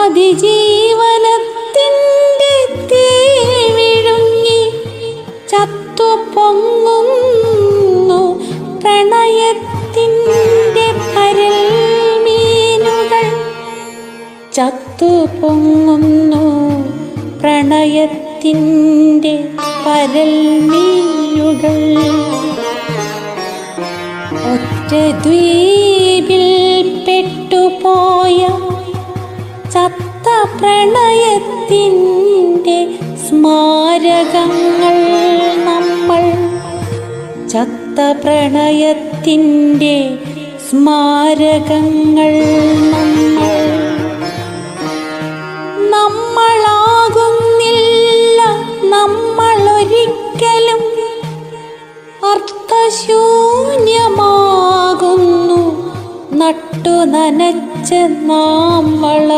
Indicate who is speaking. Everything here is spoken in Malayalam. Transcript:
Speaker 1: അതിജീവനത്തിൻ്റെ തീവിഴുങ്ങി ചത്തു പൊങ്ങുന്നു പ്രണയത്തിൻ്റെ പരൽ മീനുകൾ. ചത്തു പൊങ്ങുന്നു പ്രണയത്തിൻ്റെ പരൽ മീനുകൾ. ഒറ്റ ദ്വീപിൽ പെട്ടുപോയ ചത്ത പ്രണയത്തിൻ്റെ സ്മാരകങ്ങൾ നമ്മൾ. ചത്ത പ്രണയത്തിൻ്റെ സ്മാരകങ്ങൾ നമ്മൾ. നമ്മളാകുന്നില്ല നമ്മളൊരിക്കലും, അർത്ഥശൂന്യമാകുന്നു നട്ടു നനച്ച് നാം വളർ